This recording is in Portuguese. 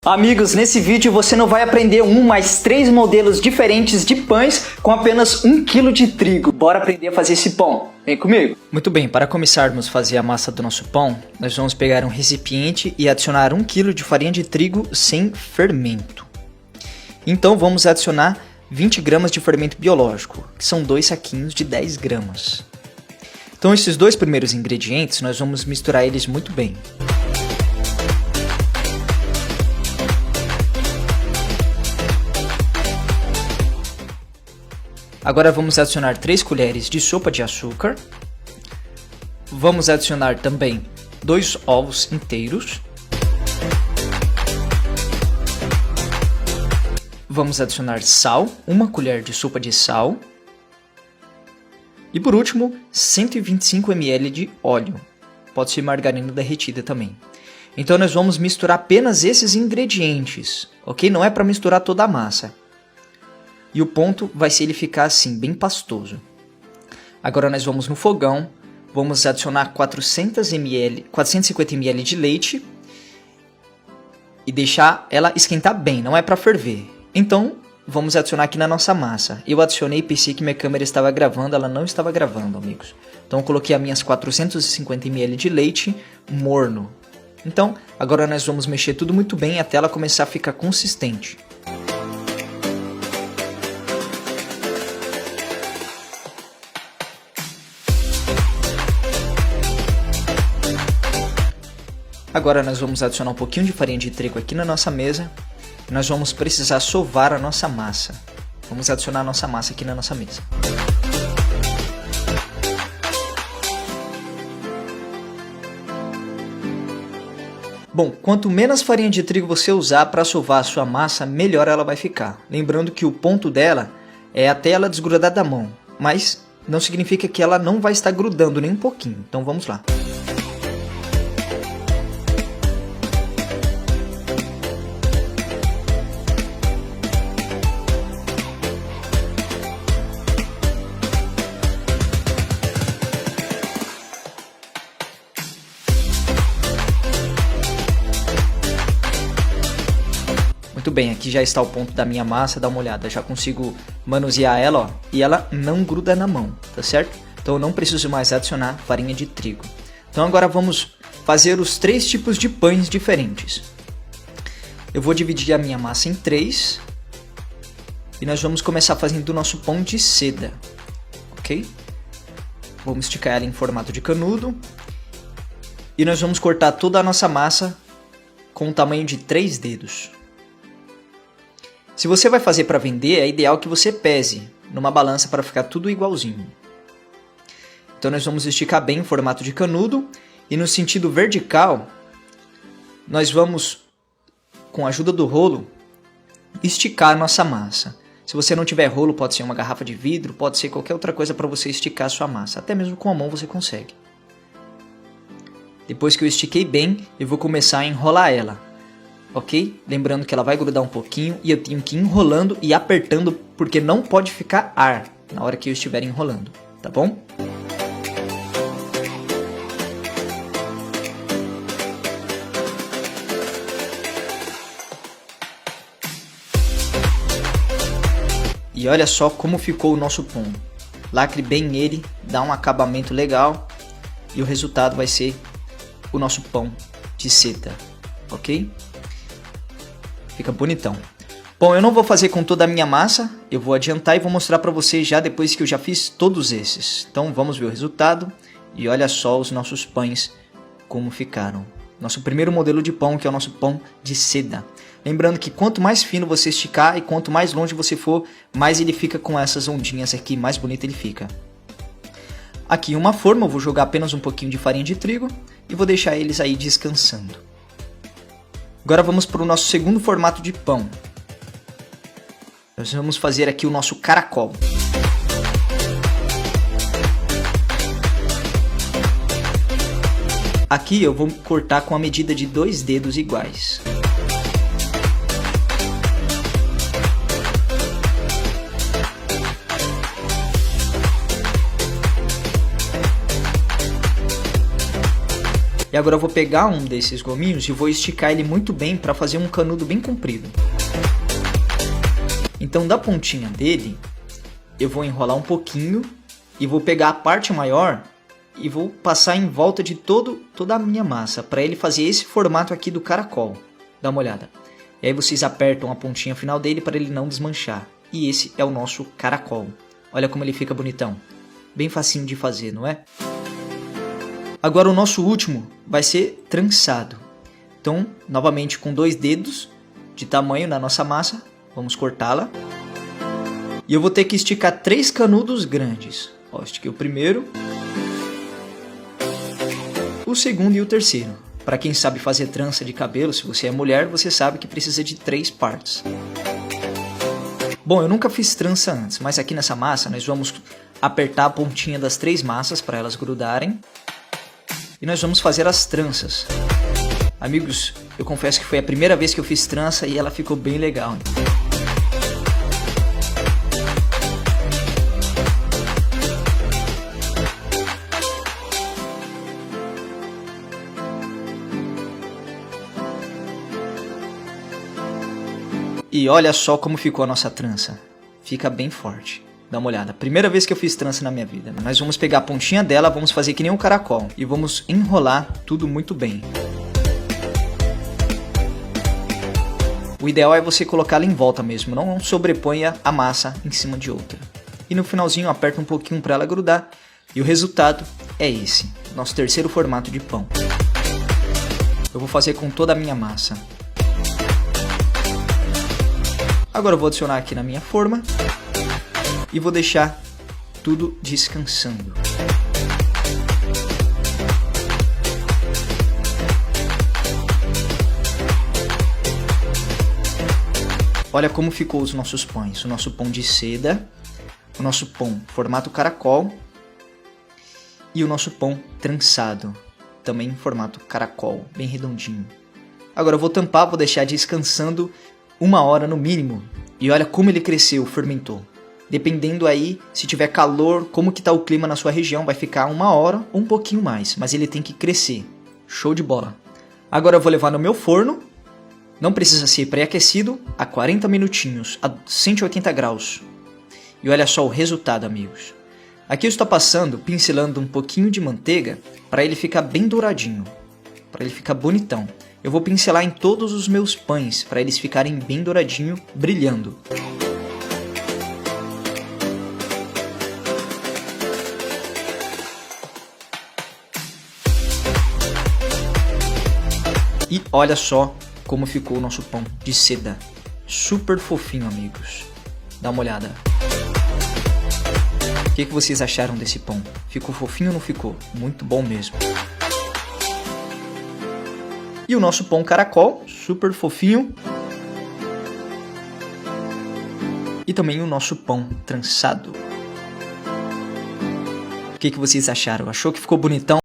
Amigos, nesse vídeo você não vai aprender mas 3 modelos diferentes de pães com apenas 1 kg de trigo. Bora aprender a fazer esse pão. Vem comigo. Muito bem, para começarmos a fazer a massa do nosso pão, nós vamos pegar um recipiente e adicionar 1 kg de farinha de trigo sem fermento. Então vamos adicionar 20 gramas de fermento biológico, que são 2 saquinhos de 10 gramas. Então esses dois primeiros ingredientes nós vamos misturar eles muito bem. Agora vamos adicionar 3 colheres de sopa de açúcar. Vamos adicionar também 2 ovos inteiros. Vamos adicionar sal, 1 colher de sopa de sal. E por último, 125 ml de óleo. Pode ser margarina derretida também. Então nós vamos misturar apenas esses ingredientes, ok? Não é para misturar toda a massa. E o ponto vai ser ele ficar assim, bem pastoso. Agora nós vamos no fogão, vamos adicionar 450 ml de leite e deixar ela esquentar bem, não é para ferver. Então vamos adicionar aqui na nossa massa. Eu adicionei e pensei que minha câmera estava gravando, ela não estava gravando, amigos. Então eu coloquei as minhas 450 ml de leite morno. Então agora nós vamos mexer tudo muito bem até ela começar a ficar consistente. Agora nós vamos adicionar um pouquinho de farinha de trigo aqui na nossa mesa. E nós vamos precisar sovar a nossa massa. Vamos adicionar a nossa massa aqui na nossa mesa. Bom, quanto menos farinha de trigo você usar para sovar a sua massa, melhor ela vai ficar. Lembrando que o ponto dela é até ela desgrudar da mão. Mas não significa que ela não vai estar grudando nem um pouquinho. Então vamos lá. Muito bem, aqui já está o ponto da minha massa, dá uma olhada, já consigo manusear ela, ó, e ela não gruda na mão, tá certo? Então eu não preciso mais adicionar farinha de trigo. Então agora vamos fazer os 3 tipos de pães diferentes. Eu vou dividir a minha massa em 3 e nós vamos começar fazendo o nosso pão de seda, ok? Vamos esticar ela em formato de canudo e nós vamos cortar toda a nossa massa com o tamanho de 3 dedos. Se você vai fazer para vender, é ideal que você pese numa balança para ficar tudo igualzinho. Então nós vamos esticar bem em formato de canudo e no sentido vertical, nós vamos, com a ajuda do rolo, esticar a nossa massa. Se você não tiver rolo, pode ser uma garrafa de vidro, pode ser qualquer outra coisa para você esticar a sua massa. Até mesmo com a mão você consegue. Depois que eu estiquei bem, eu vou começar a enrolar ela. Ok? Lembrando que ela vai grudar um pouquinho e eu tenho que ir enrolando e apertando porque não pode ficar ar na hora que eu estiver enrolando, tá bom? E olha só como ficou o nosso pão. Lacre bem ele, dá um acabamento legal e o resultado vai ser o nosso pão de seda, ok? Fica bonitão. Bom, eu não vou fazer com toda a minha massa, eu vou adiantar e vou mostrar para vocês já depois que eu já fiz todos esses. Então vamos ver o resultado e olha só os nossos pães como ficaram. Nosso primeiro modelo de pão, que é o nosso pão de seda. Lembrando que quanto mais fino você esticar e quanto mais longe você for, mais ele fica com essas ondinhas aqui, mais bonito ele fica. Aqui em uma forma eu vou jogar apenas um pouquinho de farinha de trigo e vou deixar eles aí descansando. Agora vamos para o nosso segundo formato de pão. Nós vamos fazer aqui o nosso caracol. Aqui eu vou cortar com a medida de 2 dedos iguais. E agora eu vou pegar um desses gominhos e vou esticar ele muito bem para fazer um canudo bem comprido. Então da pontinha dele, eu vou enrolar um pouquinho e vou pegar a parte maior e vou passar em volta de toda a minha massa, para ele fazer esse formato aqui do caracol. Dá uma olhada. E aí vocês apertam a pontinha final dele para ele não desmanchar. E esse é o nosso caracol. Olha como ele fica bonitão. Bem facinho de fazer, não é? Agora o nosso último vai ser trançado. Então, novamente com 2 dedos de tamanho na nossa massa, vamos cortá-la. E eu vou ter que esticar 3 canudos grandes. Ó, estiquei o primeiro, o segundo e o terceiro. Para quem sabe fazer trança de cabelo, se você é mulher, você sabe que precisa de 3 partes. Bom, eu nunca fiz trança antes, mas aqui nessa massa nós vamos apertar a pontinha das 3 massas para elas grudarem. E nós vamos fazer as tranças. Amigos, eu confesso que foi a primeira vez que eu fiz trança e ela ficou bem legal. E olha só como ficou a nossa trança. Fica bem forte. Dá uma olhada. Primeira vez que eu fiz trança na minha vida. Nós vamos pegar a pontinha dela, vamos fazer que nem um caracol. E vamos enrolar tudo muito bem. O ideal é você colocá-la em volta mesmo. Não sobreponha a massa em cima de outra. E no finalzinho aperta um pouquinho para ela grudar. E o resultado é esse. Nosso terceiro formato de pão. Eu vou fazer com toda a minha massa. Agora eu vou adicionar aqui na minha forma e vou deixar tudo descansando. Olha como ficou os nossos pães. O nosso pão de seda, o nosso pão formato caracol e o nosso pão trançado, também em formato caracol, bem redondinho. Agora eu vou tampar, vou deixar descansando 1 hora no mínimo. E olha como ele cresceu, fermentou. Dependendo aí, se tiver calor, como que tá o clima na sua região, vai ficar 1 hora ou um pouquinho mais. Mas ele tem que crescer. Show de bola. Agora eu vou levar no meu forno. Não precisa ser pré-aquecido, a 40 minutinhos, a 180 graus. E olha só o resultado, amigos. Aqui eu estou passando, pincelando um pouquinho de manteiga para ele ficar bem douradinho. Para ele ficar bonitão. Eu vou pincelar em todos os meus pães, para eles ficarem bem douradinho, brilhando. E olha só como ficou o nosso pão de seda. Super fofinho, amigos. Dá uma olhada. O que vocês acharam desse pão? Ficou fofinho ou não ficou? Muito bom mesmo. E o nosso pão caracol, super fofinho. E também o nosso pão trançado. O que vocês acharam? Achou que ficou bonitão?